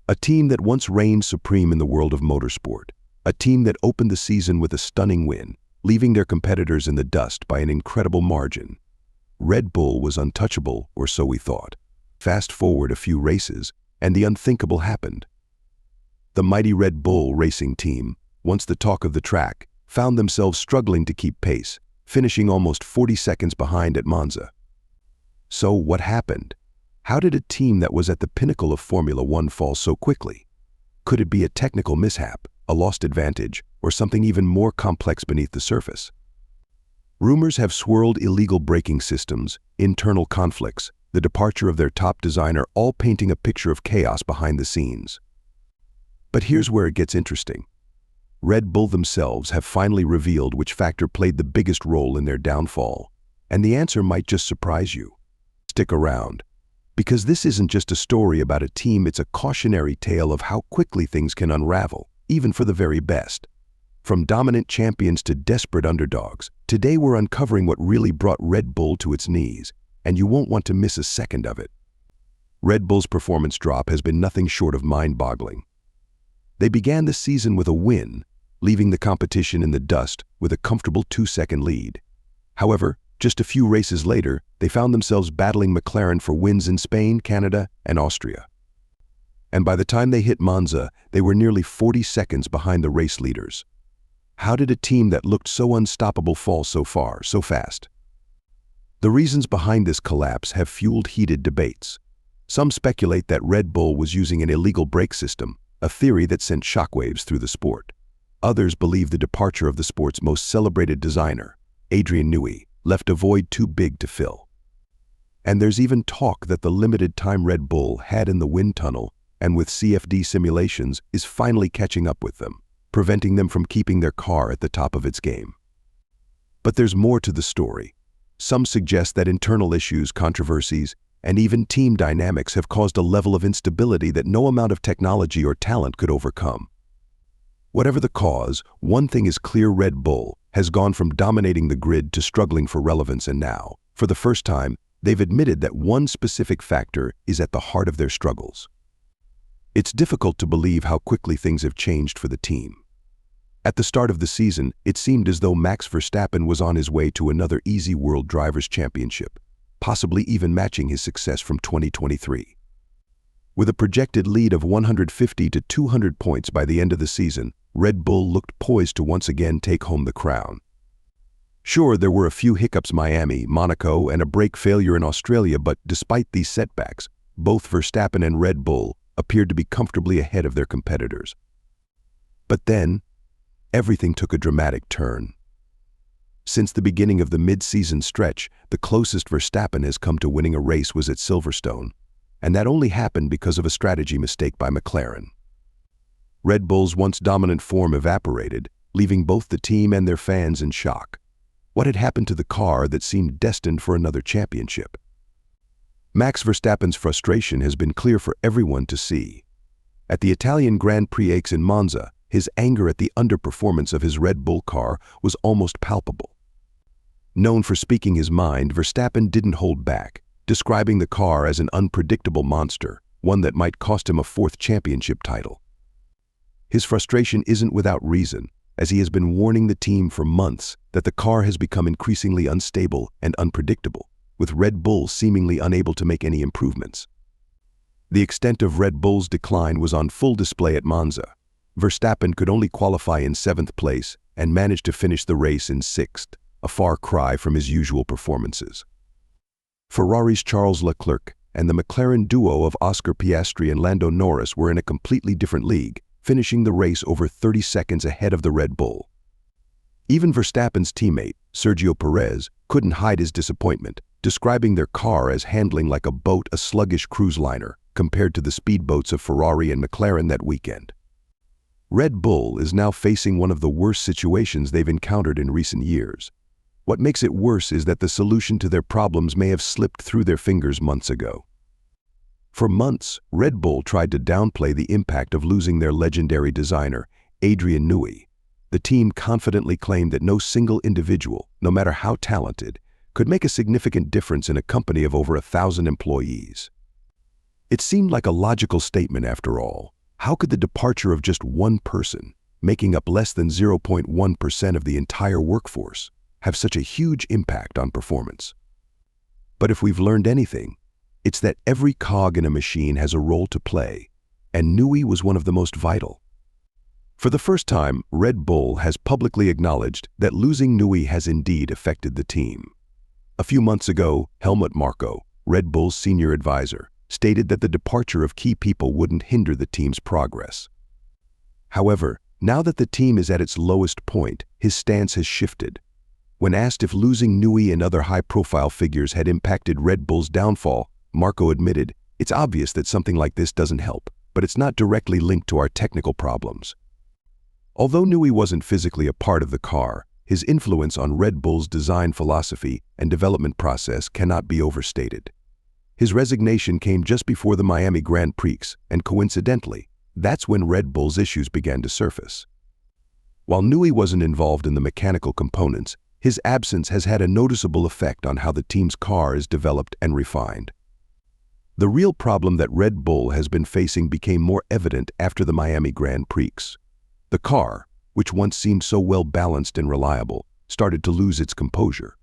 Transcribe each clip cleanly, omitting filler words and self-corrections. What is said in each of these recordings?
A team that once reigned supreme in the world of motorsport. A team that opened the season with a stunning win, leaving their competitors in the dust by an incredible margin. Red Bull was untouchable, or so we thought. Fast forward a few races, and the unthinkable happened. The mighty Red Bull racing team, once the talk of the track, found themselves struggling to keep pace, finishing almost 40 seconds behind at Monza. So what happened? How did a team that was at the pinnacle of Formula One fall so quickly? Could it be a technical mishap, a lost advantage, or something even more complex beneath the surface? Rumors have swirled: illegal braking systems, internal conflicts, the departure of their top designer, all painting a picture of chaos behind the scenes. But here's where it gets interesting. Red Bull themselves have finally revealed which factor played the biggest role in their downfall, and the answer might just surprise you. Stick around, because this isn't just a story about a team, it's a cautionary tale of how quickly things can unravel, even for the very best. From dominant champions to desperate underdogs, today we're uncovering what really brought Red Bull to its knees, and you won't want to miss a second of it. Red Bull's performance drop has been nothing short of mind-boggling. They began the season with a win, leaving the competition in the dust with a comfortable 2-second lead. However, just a few races later, they found themselves battling McLaren for wins in Spain, Canada, and Austria. And by the time they hit Monza, they were nearly 40 seconds behind the race leaders. How did a team that looked so unstoppable fall so far, so fast? The reasons behind this collapse have fueled heated debates. Some speculate that Red Bull was using an illegal brake system, a theory that sent shockwaves through the sport. Others believe the departure of the sport's most celebrated designer, Adrian Newey, left a void too big to fill. And there's even talk that the limited time Red Bull had in the wind tunnel and with CFD simulations is finally catching up with them, preventing them from keeping their car at the top of its game. But there's more to the story. Some suggest that internal issues, controversies, and even team dynamics have caused a level of instability that no amount of technology or talent could overcome. Whatever the cause, one thing is clear: Red Bull has gone from dominating the grid to struggling for relevance, and now, for the first time, they've admitted that one specific factor is at the heart of their struggles. It's difficult to believe how quickly things have changed for the team. At the start of the season, it seemed as though Max Verstappen was on his way to another easy World Drivers' Championship, possibly even matching his success from 2023. With a projected lead of 150 to 200 points by the end of the season, Red Bull looked poised to once again take home the crown. Sure, there were a few hiccups: Miami, Monaco, and a brake failure in Australia, but despite these setbacks, both Verstappen and Red Bull appeared to be comfortably ahead of their competitors. But then, everything took a dramatic turn. Since the beginning of the mid-season stretch, the closest Verstappen has come to winning a race was at Silverstone, and that only happened because of a strategy mistake by McLaren. Red Bull's once dominant form evaporated, leaving both the team and their fans in shock. What had happened to the car that seemed destined for another championship? Max Verstappen's frustration has been clear for everyone to see. At the Italian Grand Prix in Monza, his anger at the underperformance of his Red Bull car was almost palpable. Known for speaking his mind, Verstappen didn't hold back, describing the car as an unpredictable monster, one that might cost him a 4th championship title. His frustration isn't without reason, as he has been warning the team for months that the car has become increasingly unstable and unpredictable, with Red Bull seemingly unable to make any improvements. The extent of Red Bull's decline was on full display at Monza. Verstappen could only qualify in 7th place and managed to finish the race in 6th, a far cry from his usual performances. Ferrari's Charles Leclerc and the McLaren duo of Oscar Piastri and Lando Norris were in a completely different league, finishing the race over 30 seconds ahead of the Red Bull. Even Verstappen's teammate, Sergio Perez, couldn't hide his disappointment, describing their car as handling like a boat, a sluggish cruise liner, compared to the speedboats of Ferrari and McLaren that weekend. Red Bull is now facing one of the worst situations they've encountered in recent years. What makes it worse is that the solution to their problems may have slipped through their fingers months ago. For months, Red Bull tried to downplay the impact of losing their legendary designer, Adrian Newey. The team confidently claimed that no single individual, no matter how talented, could make a significant difference in a company of over 1,000 employees. It seemed like a logical statement after all. How could the departure of just one person, making up less than 0.1% of the entire workforce, have such a huge impact on performance? But if we've learned anything, it's that every cog in a machine has a role to play, and Newey was one of the most vital. For the first time, Red Bull has publicly acknowledged that losing Newey has indeed affected the team. A few months ago, Helmut Marko, Red Bull's senior advisor, stated that the departure of key people wouldn't hinder the team's progress. However, now that the team is at its lowest point, his stance has shifted. When asked if losing Newey and other high-profile figures had impacted Red Bull's downfall, Marko admitted, "It's obvious that something like this doesn't help, but it's not directly linked to our technical problems." Although Newey wasn't physically a part of the car, his influence on Red Bull's design philosophy and development process cannot be overstated. His resignation came just before the Miami Grand Prix, and coincidentally, that's when Red Bull's issues began to surface. While Newey wasn't involved in the mechanical components, his absence has had a noticeable effect on how the team's car is developed and refined. The real problem that Red Bull has been facing became more evident after the Miami Grand Prix. The car, which once seemed so well balanced and reliable, started to lose its composure.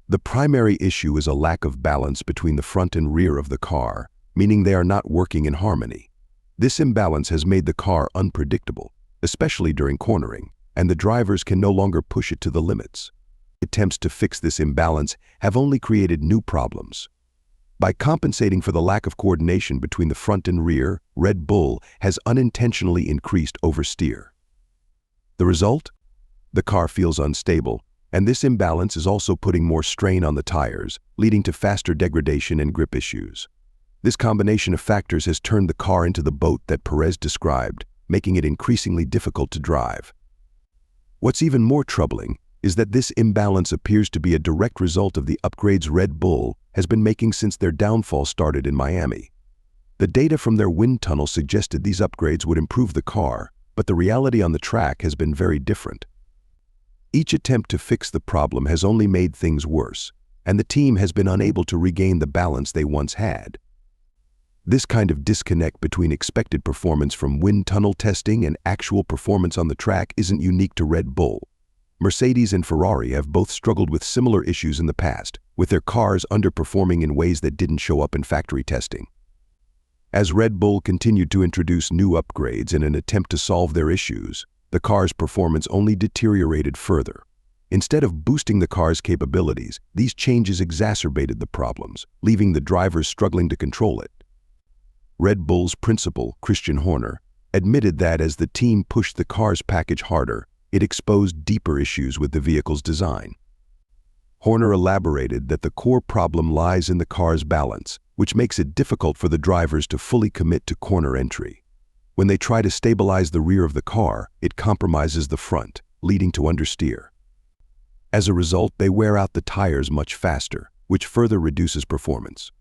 The primary issue is a lack of balance between the front and rear of the car, meaning they are not working in harmony. This imbalance has made the car unpredictable, especially during cornering, and the drivers can no longer push it to the limits. Attempts to fix this imbalance have only created new problems. By compensating for the lack of coordination between the front and rear, Red Bull has unintentionally increased oversteer. The result? The car feels unstable, and this imbalance is also putting more strain on the tires, leading to faster degradation and grip issues. This combination of factors has turned the car into the boat that Perez described, making it increasingly difficult to drive. What's even more troubling is that this imbalance appears to be a direct result of the upgrades Red Bull has been making since their downfall started in Miami. The data from their wind tunnel suggested these upgrades would improve the car, but the reality on the track has been very different. Each attempt to fix the problem has only made things worse, and the team has been unable to regain the balance they once had. This kind of disconnect between expected performance from wind tunnel testing and actual performance on the track isn't unique to Red Bull. Mercedes and Ferrari have both struggled with similar issues in the past, with their cars underperforming in ways that didn't show up in factory testing. As Red Bull continued to introduce new upgrades in an attempt to solve their issues, the car's performance only deteriorated further. Instead of boosting the car's capabilities, these changes exacerbated the problems, leaving the drivers struggling to control it. Red Bull's principal, Christian Horner, admitted that as the team pushed the car's package harder, it exposed deeper issues with the vehicle's design. Horner elaborated that the core problem lies in the car's balance, which makes it difficult for the drivers to fully commit to corner entry. When they try to stabilize the rear of the car, it compromises the front, leading to understeer. As a result, they wear out the tires much faster, which further reduces performance.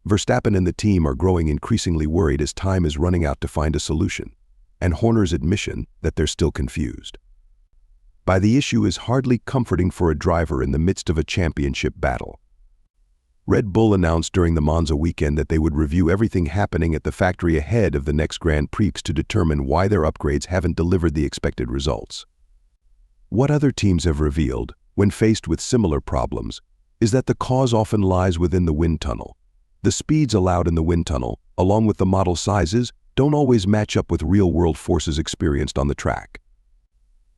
Verstappen and the team are growing increasingly worried as time is running out to find a solution, and Horner's admission that they're still confused. The issue is hardly comforting for a driver in the midst of a championship battle. Red Bull announced during the Monza weekend that they would review everything happening at the factory ahead of the next Grand Prix to determine why their upgrades haven't delivered the expected results. What other teams have revealed, when faced with similar problems, is that the cause often lies within the wind tunnel. The speeds allowed in the wind tunnel, along with the model sizes, don't always match up with real-world forces experienced on the track.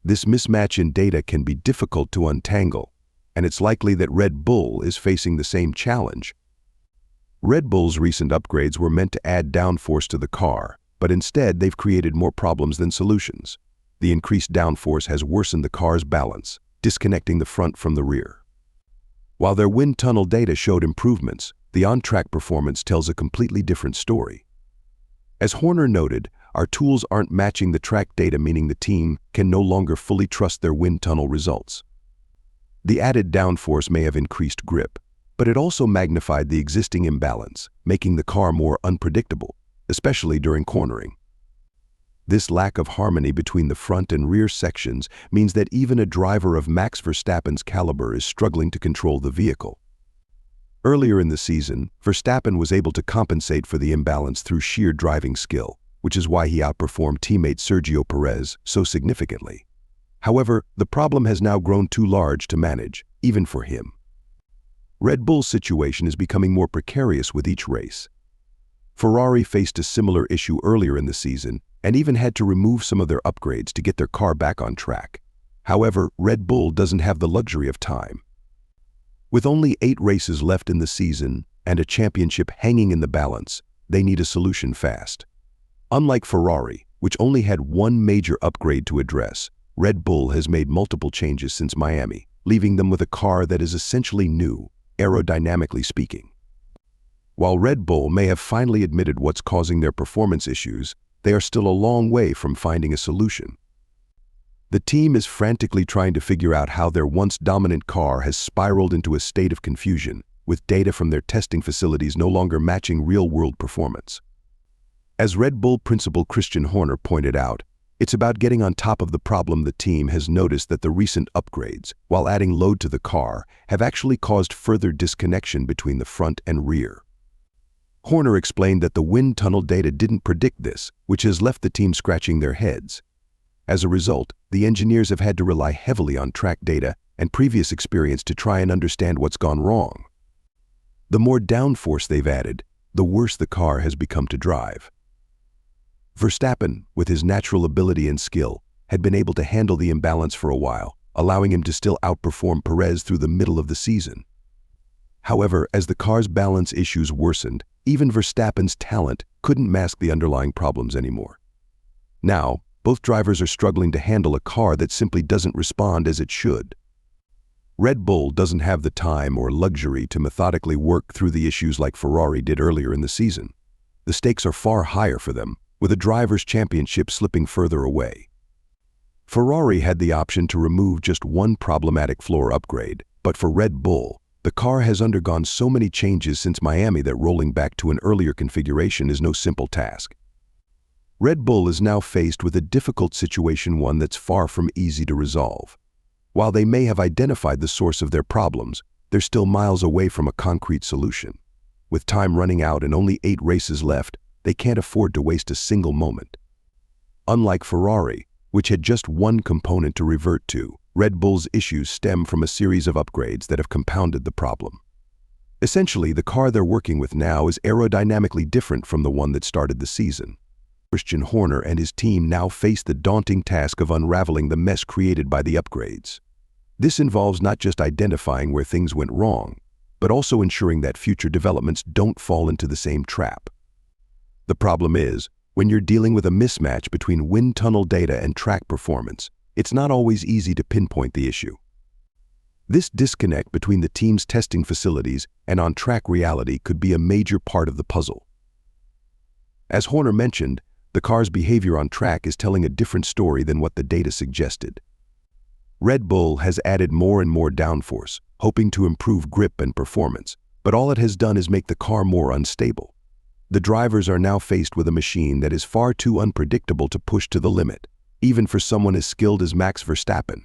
This mismatch in data can be difficult to untangle, and it's likely that Red Bull is facing the same challenge. Red Bull's recent upgrades were meant to add downforce to the car, but instead they've created more problems than solutions. The increased downforce has worsened the car's balance, disconnecting the front from the rear. While their wind tunnel data showed improvements, the on-track performance tells a completely different story. As Horner noted, our tools aren't matching the track data, meaning the team can no longer fully trust their wind tunnel results. The added downforce may have increased grip, but it also magnified the existing imbalance, making the car more unpredictable, especially during cornering. This lack of harmony between the front and rear sections means that even a driver of Max Verstappen's caliber is struggling to control the vehicle. Earlier in the season, Verstappen was able to compensate for the imbalance through sheer driving skill, which is why he outperformed teammate Sergio Perez so significantly. However, the problem has now grown too large to manage, even for him. Red Bull's situation is becoming more precarious with each race. Ferrari faced a similar issue earlier in the season and even had to remove some of their upgrades to get their car back on track. However, Red Bull doesn't have the luxury of time. With only 8 races left in the season and a championship hanging in the balance, they need a solution fast. Unlike Ferrari, which only had one major upgrade to address, Red Bull has made multiple changes since Miami, leaving them with a car that is essentially new, aerodynamically speaking. While Red Bull may have finally admitted what's causing their performance issues, they are still a long way from finding a solution. The team is frantically trying to figure out how their once dominant car has spiraled into a state of confusion, with data from their testing facilities no longer matching real-world performance. As Red Bull principal Christian Horner pointed out, it's about getting on top of the problem. The team has noticed that the recent upgrades, while adding load to the car, have actually caused further disconnection between the front and rear. Horner explained that the wind tunnel data didn't predict this, which has left the team scratching their heads. As a result, the engineers have had to rely heavily on track data and previous experience to try and understand what's gone wrong. The more downforce they've added, the worse the car has become to drive. Verstappen, with his natural ability and skill, had been able to handle the imbalance for a while, allowing him to still outperform Perez through the middle of the season. However, as the car's balance issues worsened, even Verstappen's talent couldn't mask the underlying problems anymore. Now, both drivers are struggling to handle a car that simply doesn't respond as it should. Red Bull doesn't have the time or luxury to methodically work through the issues like Ferrari did earlier in the season. The stakes are far higher for them, with a driver's championship slipping further away. Ferrari had the option to remove just one problematic floor upgrade, but for Red Bull, the car has undergone so many changes since Miami that rolling back to an earlier configuration is no simple task. Red Bull is now faced with a difficult situation, one that's far from easy to resolve. While they may have identified the source of their problems, they're still miles away from a concrete solution. With time running out and only 8 races left, they can't afford to waste a single moment. Unlike Ferrari, which had just one component to revert to, Red Bull's issues stem from a series of upgrades that have compounded the problem. Essentially, the car they're working with now is aerodynamically different from the one that started the season. Christian Horner and his team now face the daunting task of unraveling the mess created by the upgrades. This involves not just identifying where things went wrong, but also ensuring that future developments don't fall into the same trap. The problem is, when you're dealing with a mismatch between wind tunnel data and track performance, it's not always easy to pinpoint the issue. This disconnect between the team's testing facilities and on-track reality could be a major part of the puzzle. As Horner mentioned, the car's behavior on track is telling a different story than what the data suggested. Red Bull has added more and more downforce, hoping to improve grip and performance, but all it has done is make the car more unstable. The drivers are now faced with a machine that is far too unpredictable to push to the limit, even for someone as skilled as Max Verstappen.